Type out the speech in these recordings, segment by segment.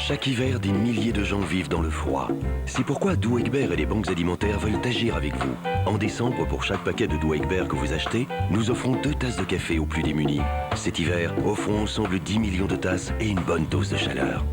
Chaque hiver, des milliers de gens vivent dans le froid. C'est pourquoi Doux Egbert et les banques alimentaires veulent agir avec vous. En décembre, pour chaque paquet de Doux Egbert que vous achetez, nous offrons 2 tasses de café aux plus démunis. Cet hiver, offrons ensemble 10 millions de tasses et une bonne dose de chaleur.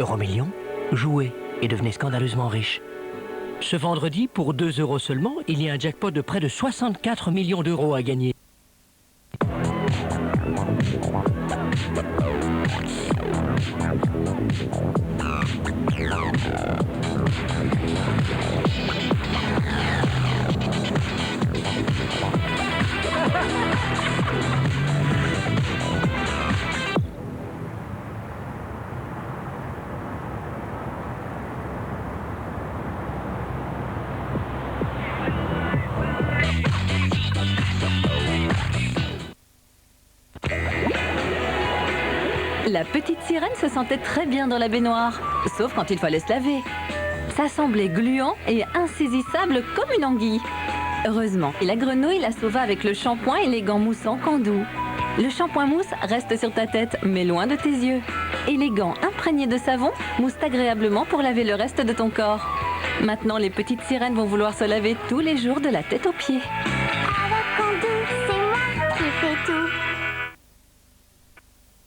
Euromillions, jouez et devenez scandaleusement riche. Ce vendredi, pour 2 € seulement, il y a un jackpot de près de 64 millions d'euros à gagner. La petite sirène se sentait très bien dans la baignoire, sauf quand il fallait se laver. Ça semblait gluant et insaisissable comme une anguille. Heureusement, la grenouille la sauva avec le shampoing et les gants moussants Candou. Le shampoing mousse reste sur ta tête, mais loin de tes yeux. Et les gants imprégnés de savon moussent agréablement pour laver le reste de ton corps. Maintenant, les petites sirènes vont vouloir se laver tous les jours de la tête aux pieds. Avec Candou, c'est moi qui fais tout.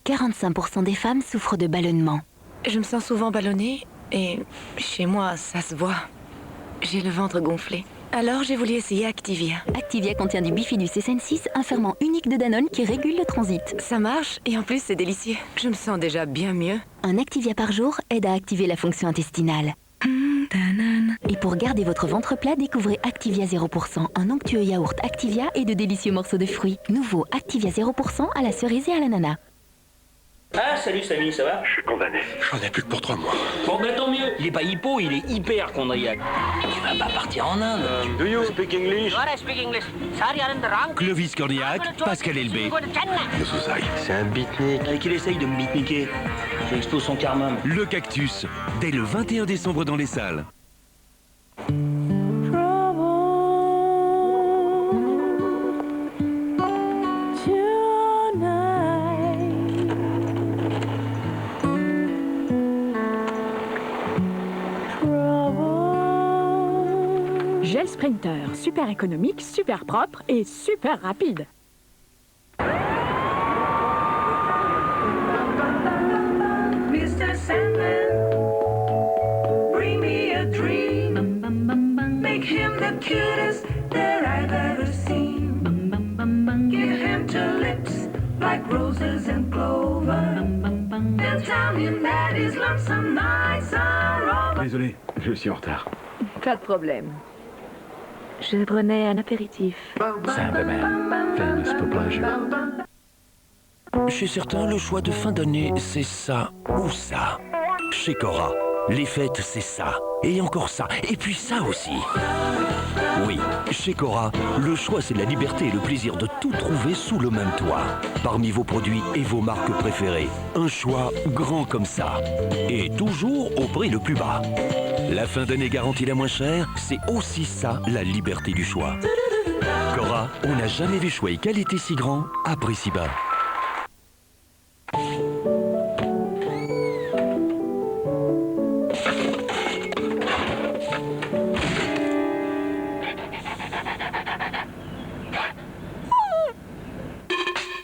45% des femmes souffrent de ballonnement. Je me sens souvent ballonnée et chez moi, ça se voit. J'ai le ventre gonflé. Alors j'ai voulu essayer Activia. Activia contient du bifidus SN6, un ferment unique de Danone qui régule le transit. Ça marche et en plus c'est délicieux. Je me sens déjà bien mieux. Un Activia par jour aide à activer la fonction intestinale. Et pour garder votre ventre plat, découvrez Activia 0%, un onctueux yaourt Activia et de délicieux morceaux de fruits. Nouveau Activia 0% à la cerise et à l'ananas. Ah, salut Samy, ça va? Je suis condamné. J'en ai plus que pour 3 mois. Bon, bah tant mieux. Il est pas hippo, il est hyper condriaque. Tu vas pas partir en Inde. Do you speak English? I speak English. Sorry, I'm in the wrong. Clovis Cornillac, Pascal Elbé. C'est un beatnik. Avec qu'il essaye de me bitniquer. Je expose son karma. Le Cactus, dès le 21 décembre dans les salles. Gel Sprinter, super économique, super propre et super rapide. Mr. Sandman, bring me a dream. Make him the cutest that I've ever seen. Give him tulips like roses and clover. And tell him that his lonesome nights are over. Désolé, je suis en retard. Pas de problème. Je prenais un apéritif. Sandman, famous for pleasure. Chez certains, le choix de fin d'année, c'est ça ou ça. Chez Cora, les fêtes, c'est ça. Et encore ça. Et puis ça aussi. Oui, chez Cora, le choix, c'est la liberté et le plaisir de tout trouver sous le même toit. Parmi vos produits et vos marques préférées. Un choix grand comme ça. Et toujours au prix le plus bas. La fin d'année garantie la moins chère, c'est aussi ça, la liberté du choix. Cora, on n'a jamais vu choix et qualité si grand à prix si bas.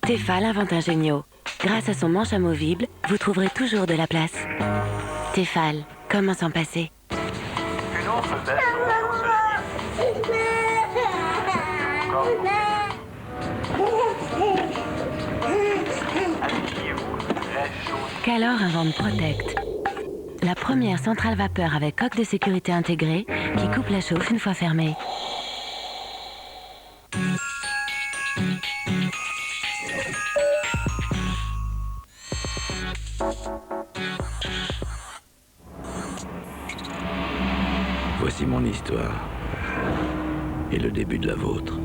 Tefal invente un géniaux. Grâce à son manche amovible, vous trouverez toujours de la place. Tefal, comment s'en passer? Une autre belle Calor invente Protect. La première centrale vapeur avec coque de sécurité intégrée qui coupe la chauffe une fois fermée. Voici mon histoire. Et le début de la vôtre.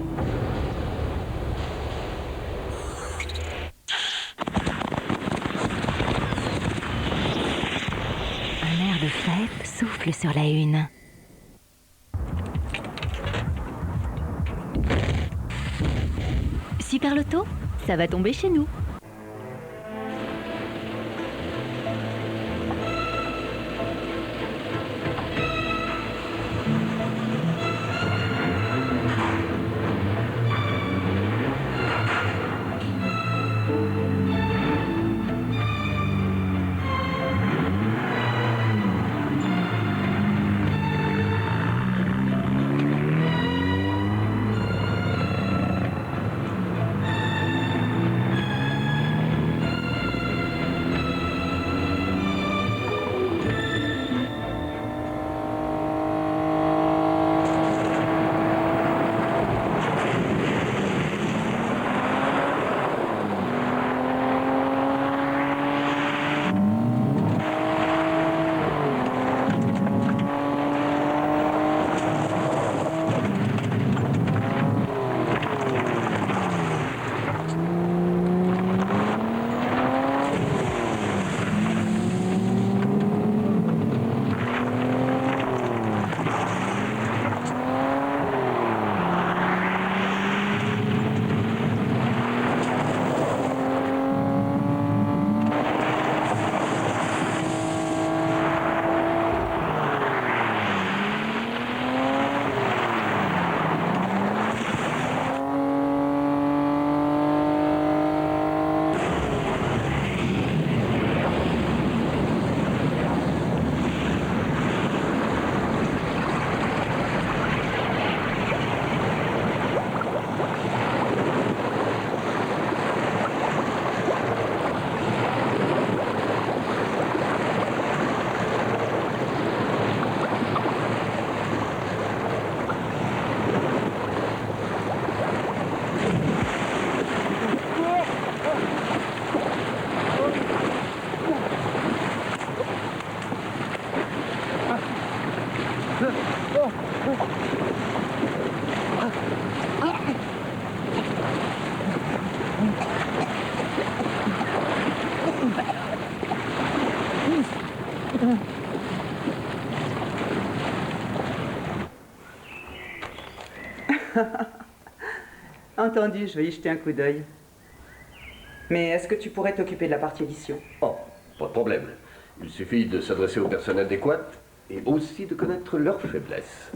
Un air de fête souffle sur la une. Super Loto, ça va tomber chez nous. Entendu, je vais y jeter un coup d'œil. Mais est-ce que tu pourrais t'occuper de la partie édition? Oh, pas de problème. Il suffit de s'adresser aux personnes adéquates et aussi de connaître leurs faiblesses.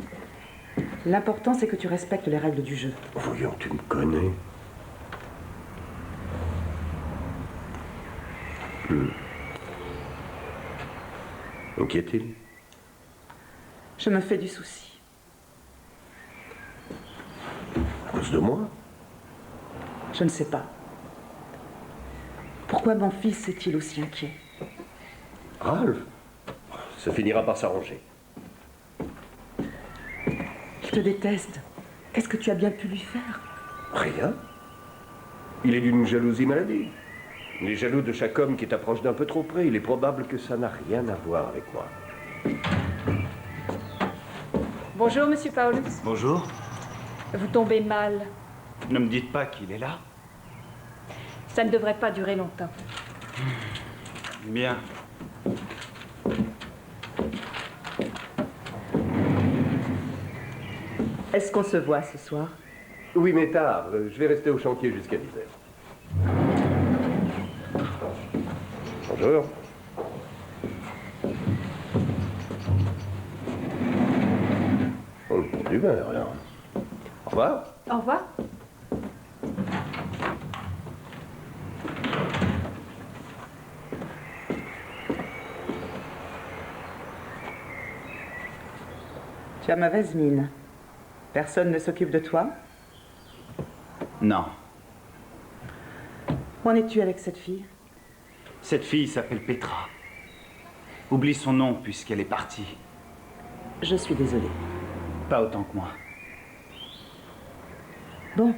L'important, c'est que tu respectes les règles du jeu. Voyons, tu me connais. Qu'y a-t-il? Je me fais du souci. À cause de moi? Je ne sais pas. Pourquoi mon fils est-il aussi inquiet? Ralph, ça finira par s'arranger. Il te déteste. Qu'est-ce que tu as bien pu lui faire? Rien. Il est d'une jalousie maladive. Il est jaloux de chaque homme qui t'approche d'un peu trop près. Il est probable que ça n'a rien à voir avec moi. Bonjour, Monsieur Paulus. Bonjour. Vous tombez mal. Ne me dites pas qu'il est là. Ça ne devrait pas durer longtemps. Bien. Est-ce qu'on se voit ce soir? Oui, mais tard. Je vais rester au chantier jusqu'à 10h. Bonjour. On est pour d'humeur, alors. Au revoir. Au revoir. Tu as mauvaise mine. Personne ne s'occupe de toi? Non. Où en es-tu avec cette fille? Cette fille s'appelle Petra. Oublie son nom puisqu'elle est partie. Je suis désolée. Pas autant que moi. Bon.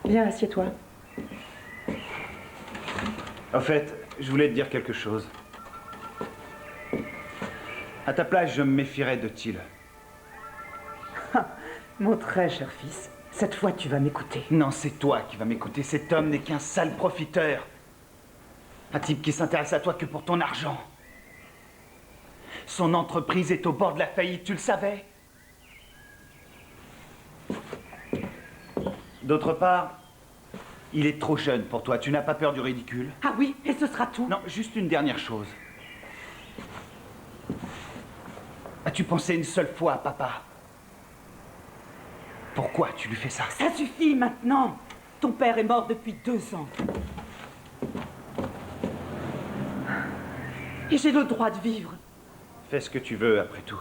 Viens, assieds-toi. En fait, je voulais te dire quelque chose. À ta place, je me méfierais de Thiele. Mon très cher fils, cette fois tu vas m'écouter. Non, c'est toi qui vas m'écouter. Cet homme n'est qu'un sale profiteur. Un type qui s'intéresse à toi que pour ton argent. Son entreprise est au bord de la faillite, tu le savais? D'autre part, il est trop jeune pour toi. Tu n'as pas peur du ridicule? Ah oui, et ce sera tout? Non, juste une dernière chose. As-tu pensé une seule fois à papa? Pourquoi tu lui fais ça? Ça suffit maintenant. Ton père est mort depuis 2 ans. Et j'ai le droit de vivre. Fais ce que tu veux, après tout.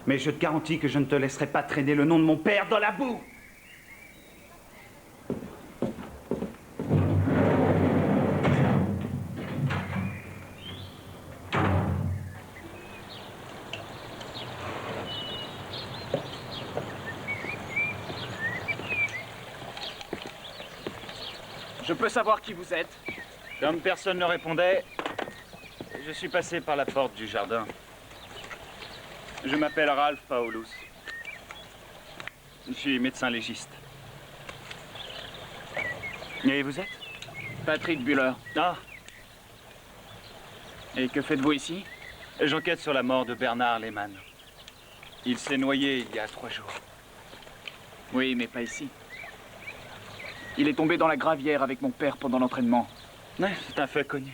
Mais je te garantis que je ne te laisserai pas traîner le nom de mon père dans la boue. Je peux savoir qui vous êtes? Comme personne ne répondait, je suis passé par la porte du jardin. Je m'appelle Ralph Paulus. Je suis médecin légiste. Et vous êtes? Patrick Buller. Ah. Et que faites-vous ici? J'enquête sur la mort de Bernard Lehmann. Il s'est noyé il y a 3 jours. Oui, mais pas ici. Il est tombé dans la gravière avec mon père pendant l'entraînement. Ouais, c'est un fait connu.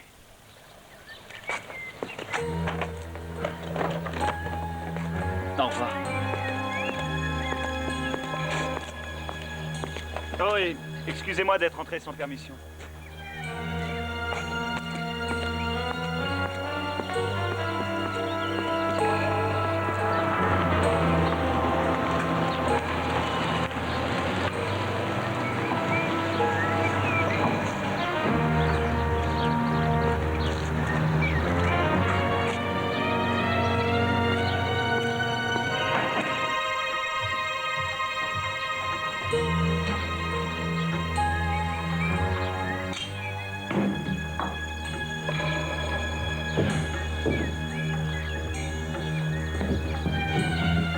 Au revoir. Oh, et excusez-moi d'être entré sans permission.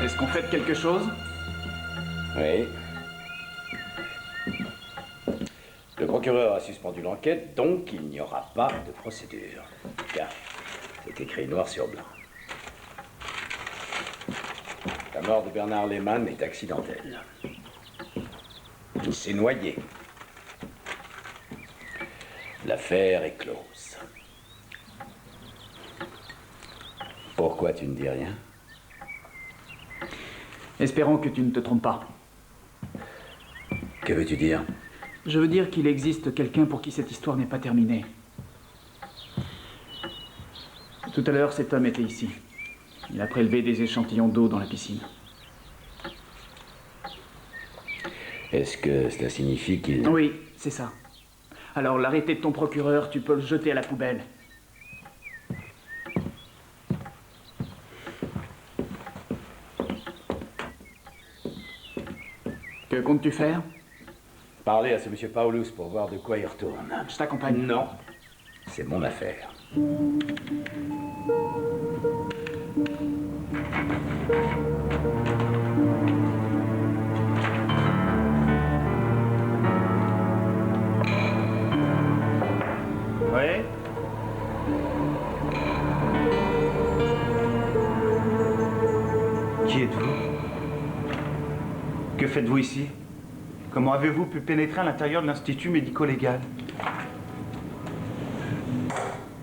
Est-ce qu'on fait quelque chose? Oui. Le procureur a suspendu l'enquête, donc il n'y aura pas de procédure. Tiens, c'est écrit noir sur blanc. La mort de Bernard Lehmann est accidentelle. Il s'est noyé. L'affaire est close. Pourquoi tu ne dis rien? Espérons que tu ne te trompes pas. Que veux-tu dire? Je veux dire qu'il existe quelqu'un pour qui cette histoire n'est pas terminée. Tout à l'heure, cet homme était ici. Il a prélevé des échantillons d'eau dans la piscine. Est-ce que cela signifie qu'il... Oui, c'est ça. Alors, l'arrêté de ton procureur, tu peux le jeter à la poubelle. Que comptes-tu faire? Parler à ce monsieur Paulus pour voir de quoi il retourne. Je t'accompagne. Non, c'est mon affaire. Oui? Qui êtes-vous? Que faites-vous ici? Comment avez-vous pu pénétrer à l'intérieur de l'Institut médico-légal?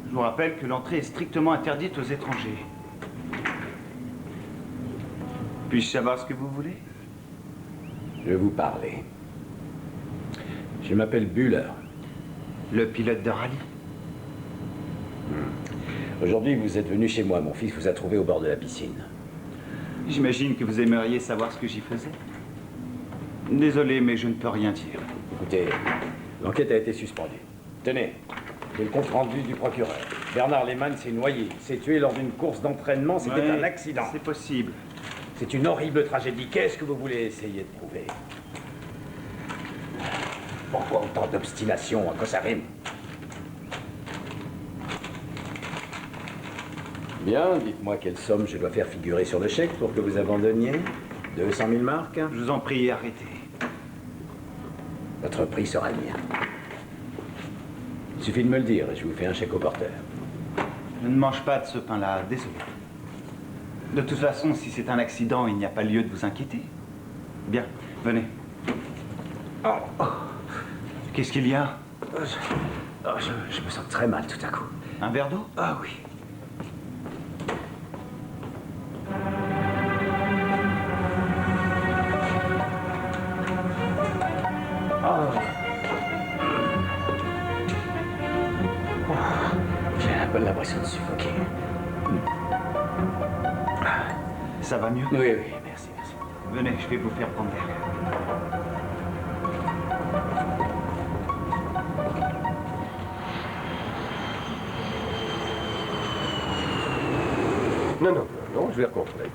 Je vous rappelle que l'entrée est strictement interdite aux étrangers. Puis-je savoir ce que vous voulez? Je vais vous parler. Je m'appelle Buller. Le pilote de rallye? Aujourd'hui, vous êtes venu chez moi. Mon fils vous a trouvé au bord de la piscine. J'imagine que vous aimeriez savoir ce que j'y faisais. Désolé, mais je ne peux rien dire. Écoutez, l'enquête a été suspendue. Tenez, c'est le compte-rendu du procureur. Bernard Lehmann s'est noyé. Il s'est tué lors d'une course d'entraînement. C'était un accident. C'est possible. C'est une horrible tragédie. Qu'est-ce que vous voulez essayer de prouver? Pourquoi autant d'obstination? À quoi ça rime? Bien, dites-moi quelle somme je dois faire figurer sur le chèque pour que vous abandonniez. 200 000 marques? Je vous en prie, arrêtez. Votre prix sera le mien. Il suffit de me le dire et je vous fais un chèque au porteur. Je ne mange pas de ce pain-là, désolé. De toute façon, si c'est un accident, il n'y a pas lieu de vous inquiéter. Bien, venez. Qu'est-ce qu'il y a? Je me sens très mal tout à coup. Un verre d'eau? Ah oui. J'ai un peu l'impression de suffoquer. Ça va mieux? Oui, oui, merci, merci. Venez, je vais vous faire prendre l'air. Non, non, non, je vais recontrôler.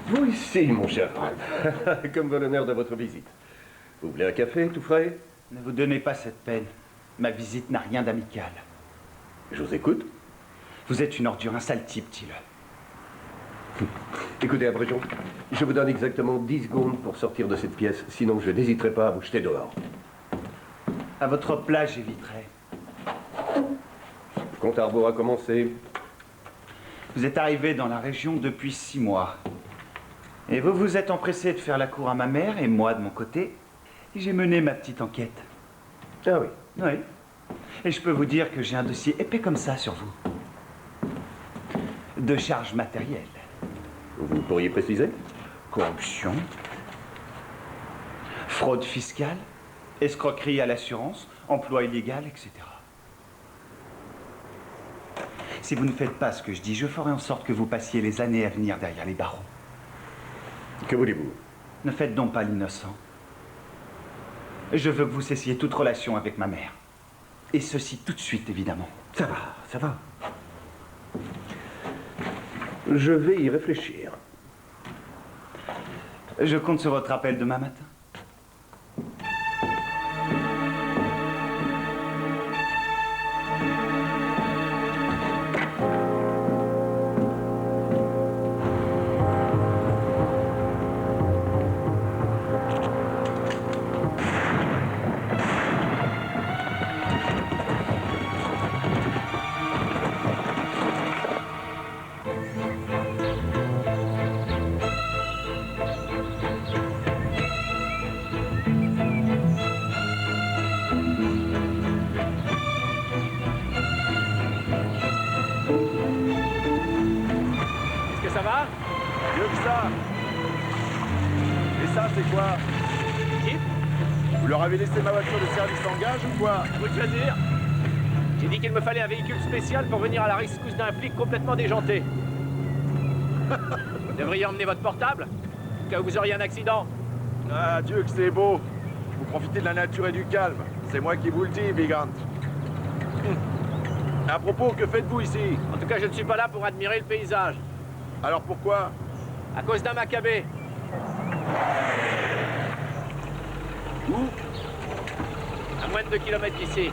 Vous ici, mon cher Ralph. Comme veut l'honneur de votre visite. Vous voulez un café, tout frais? Ne vous donnez pas cette peine. Ma visite n'a rien d'amical. Je vous écoute. Vous êtes une ordure, un sale type, dis-le. Écoutez, Abréjon, je vous donne exactement 10 secondes pour sortir de cette pièce, sinon je n'hésiterai pas à vous jeter dehors. À votre place, j'éviterai. Le compte à rebours a commencé. Vous êtes arrivé dans la région depuis 6 mois. Et vous vous êtes empressé de faire la cour à ma mère, et moi, de mon côté, j'ai mené ma petite enquête. Ah oui? Oui. Et je peux vous dire que j'ai un dossier épais comme ça sur vous. De charges matérielles. Vous pourriez préciser? Corruption, fraude fiscale, escroquerie à l'assurance, emploi illégal, etc. Si vous ne faites pas ce que je dis, je ferai en sorte que vous passiez les années à venir derrière les barreaux. Que voulez-vous? Ne faites donc pas l'innocent. Je veux que vous cessiez toute relation avec ma mère. Et ceci tout de suite, évidemment. Ça va, ça va. Je vais y réfléchir. Je compte sur votre appel demain matin. Ça va? Mieux que ça. Et ça, c'est quoi? Qui? Vous leur avez laissé ma voiture de service en gage ou quoi? Faut te choisir. J'ai dit qu'il me fallait un véhicule spécial pour venir à la rescousse d'un flic complètement déjanté. Vous devriez emmener votre portable, au cas où vous auriez un accident. Ah, Dieu que c'est beau. Vous profitez de la nature et du calme. C'est moi qui vous le dis, Bigant. À propos, que faites-vous ici? En tout cas, je ne suis pas là pour admirer le paysage. Alors pourquoi? À cause d'un macabé. Où? À moins de 2 kilomètres d'ici.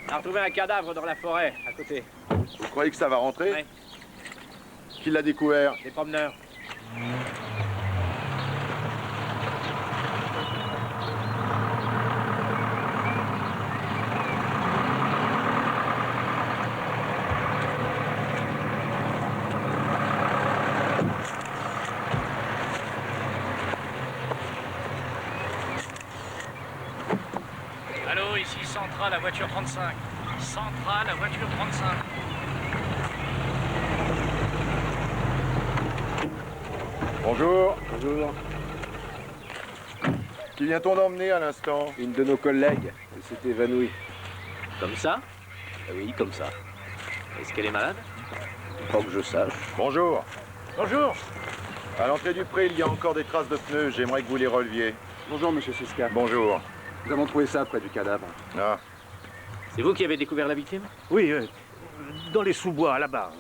On a retrouvé un cadavre dans la forêt, à côté. Vous croyez que ça va rentrer? Oui. Qui l'a découvert? Des promeneurs. Allô, ici Centrale, la voiture 35. Centrale, la voiture 35. Bonjour. Bonjour. Qui vient-on d'emmener à l'instant? Une de nos collègues. Elle s'est évanouie. Comme ça? Oui, comme ça. Est-ce qu'elle est malade? Pas que je sache. Bonjour. Bonjour. À l'entrée du pré, il y a encore des traces de pneus. J'aimerais que vous les releviez. Bonjour, monsieur Siska. Bonjour. Nous avons trouvé ça près du cadavre. Ah. C'est vous qui avez découvert la victime? Oui, dans les sous-bois, là-bas.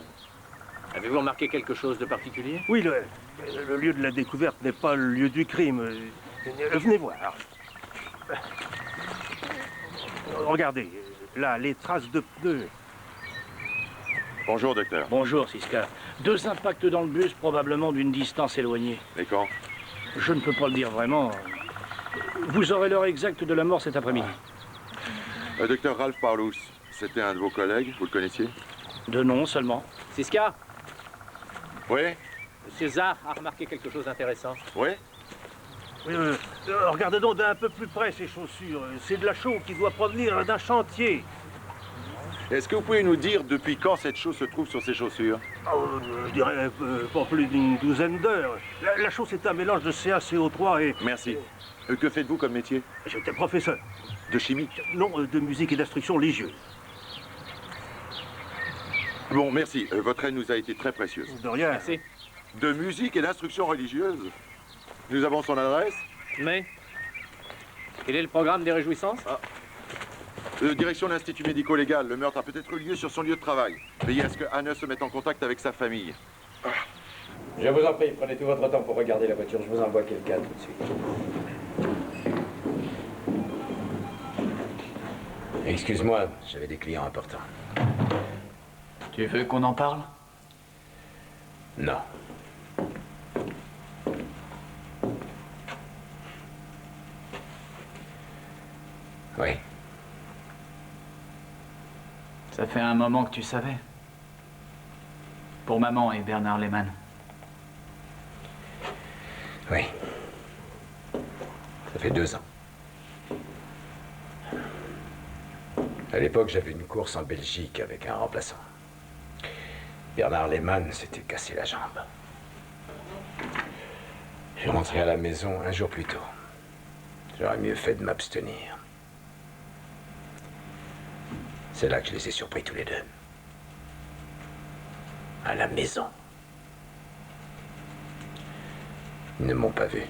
Avez-vous remarqué quelque chose de particulier? Oui, le lieu de la découverte n'est pas le lieu du crime. Venez voir. Regardez, là, les traces de pneus. Bonjour, docteur. Bonjour, Siska. 2 impacts dans le bus, probablement d'une distance éloignée. Et quand? Je ne peux pas le dire vraiment. Vous aurez l'heure exacte de la mort cet après-midi. Docteur Ralph Paulus, c'était un de vos collègues, vous le connaissiez? De nom seulement. Siska? Oui? Monsieur Zah a remarqué quelque chose d'intéressant. Oui? Oui, regardez donc d'un peu plus près ces chaussures. C'est de la chaux qui doit provenir d'un chantier. Est-ce que vous pouvez nous dire depuis quand cette chaux se trouve sur ces chaussures? Je dirais pas plus d'une douzaine d'heures. La chaux, c'est un mélange de CaCO3 et... Merci. Que faites-vous comme métier? J'étais professeur. De chimie? Non, de musique et d'instruction religieuse. Bon, merci. Votre aide nous a été très précieuse. De rien. Merci. De musique et d'instruction religieuse? Nous avons son adresse? Mais quel est le programme des réjouissances? Direction de l'Institut médico-légal. Le meurtre a peut-être eu lieu sur son lieu de travail. Veillez à ce que Anne se mette en contact avec sa famille. Je vous en prie, prenez tout votre temps pour regarder la voiture. Je vous envoie quelqu'un tout de suite. Excuse-moi, j'avais des clients importants. Tu veux qu'on en parle? Non. Oui. Ça fait un moment que tu savais. Pour maman et Bernard Lehmann. Oui. Ça fait 2 ans. À l'époque, j'avais une course en Belgique avec un remplaçant. Bernard Lehmann s'était cassé la jambe. Je suis rentré à la maison un jour plus tôt. J'aurais mieux fait de m'abstenir. C'est là que je les ai surpris tous les deux. À la maison. Ils ne m'ont pas vu.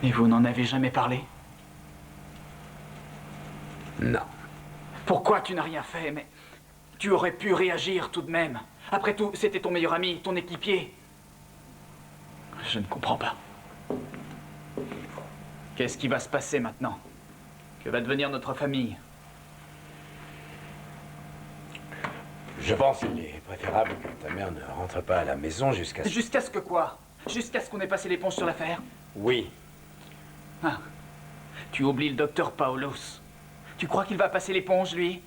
Et vous n'en avez jamais parlé? Non. Pourquoi tu n'as rien fait? Mais tu aurais pu réagir tout de même. Après tout, c'était ton meilleur ami, ton équipier. Je ne comprends pas. Qu'est-ce qui va se passer maintenant? Que va devenir notre famille? Je pense qu'il est préférable que ta mère ne rentre pas à la maison jusqu'à... Jusqu'à ce que quoi? Jusqu'à ce qu'on ait passé l'éponge sur l'affaire? Oui. Ah. Tu oublies le docteur Paulus. Tu crois qu'il va passer l'éponge, lui?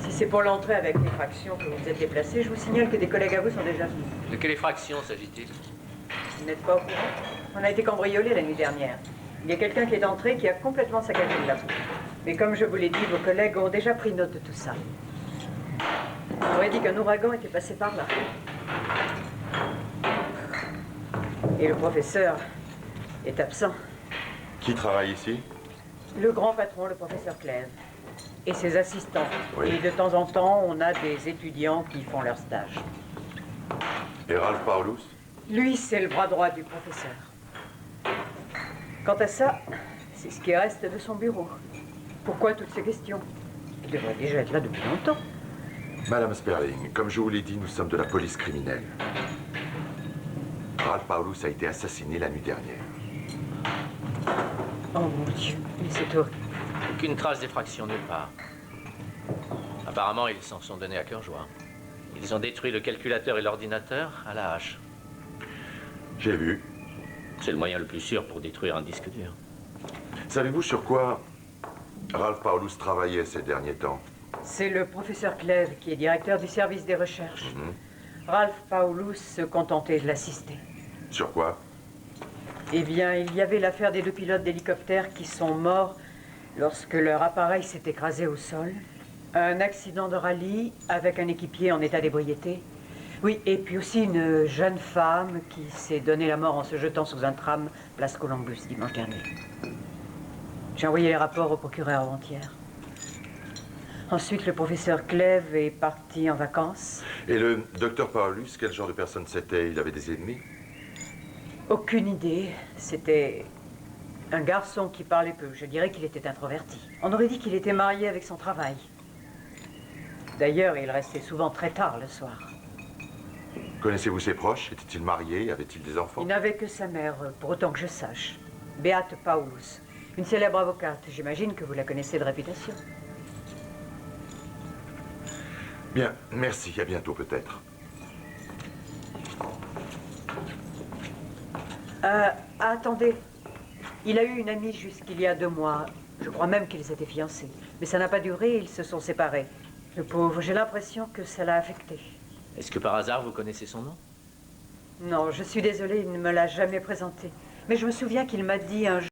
Si c'est pour l'entrée avec l'effraction que vous vous êtes déplacé, je vous signale que des collègues à vous sont déjà venus. De quelle effraction s'agit-il? Vous n'êtes pas au courant? On a été cambriolés la nuit dernière. Il y a quelqu'un qui est entré qui a complètement saccagé le labo. Mais comme je vous l'ai dit, vos collègues ont déjà pris note de tout ça. On aurait dit qu'un ouragan était passé par là. Et le professeur est absent. Qui travaille ici? Le grand patron, le professeur Clèves. Et ses assistants. Oui. Et de temps en temps, on a des étudiants qui font leur stage. Et Ralph Paulus? Lui, c'est le bras droit du professeur. Quant à ça, c'est ce qui reste de son bureau. Pourquoi toutes ces questions? Il devrait déjà être là depuis longtemps. Madame Sperling, comme je vous l'ai dit, nous sommes de la police criminelle. Ralph Paulus a été assassiné la nuit dernière. Oh mon Dieu, mais c'est horrible. Aucune trace d'effraction nulle part. Apparemment, ils s'en sont donnés à cœur joie. Ils ont détruit le calculateur et l'ordinateur à la hache. J'ai vu. C'est le moyen le plus sûr pour détruire un disque dur. Savez-vous sur quoi Ralph Paulus travaillait ces derniers temps? C'est le professeur Clèves qui est directeur du service des recherches. Ralph Paulus se contentait de l'assister. Sur quoi? Eh bien, il y avait l'affaire des 2 pilotes d'hélicoptère qui sont morts lorsque leur appareil s'est écrasé au sol. Un accident de rallye avec un équipier en état d'ébriété. Oui, et puis aussi une jeune femme qui s'est donné la mort en se jetant sous un tram, place Columbus, dimanche dernier. J'ai envoyé les rapports au procureur avant-hier. Ensuite, le professeur Clèves est parti en vacances. Et le docteur Paulus, quel genre de personne c'était? Il avait des ennemis? Aucune idée. C'était un garçon qui parlait peu. Je dirais qu'il était introverti. On aurait dit qu'il était marié avec son travail. D'ailleurs, il restait souvent très tard le soir. Connaissez-vous ses proches? Était-il marié? Avait-il des enfants? Il n'avait que sa mère, pour autant que je sache. Beate Paulus, une célèbre avocate. J'imagine que vous la connaissez de réputation. Bien, merci. À bientôt, peut-être. Attendez. Il a eu une amie jusqu'il y a 2 mois. Je crois même qu'ils étaient fiancés. Mais ça n'a pas duré, ils se sont séparés. Le pauvre, j'ai l'impression que ça l'a affecté. Est-ce que par hasard vous connaissez son nom? Non, je suis désolée, il ne me l'a jamais présenté. Mais je me souviens qu'il m'a dit un jour...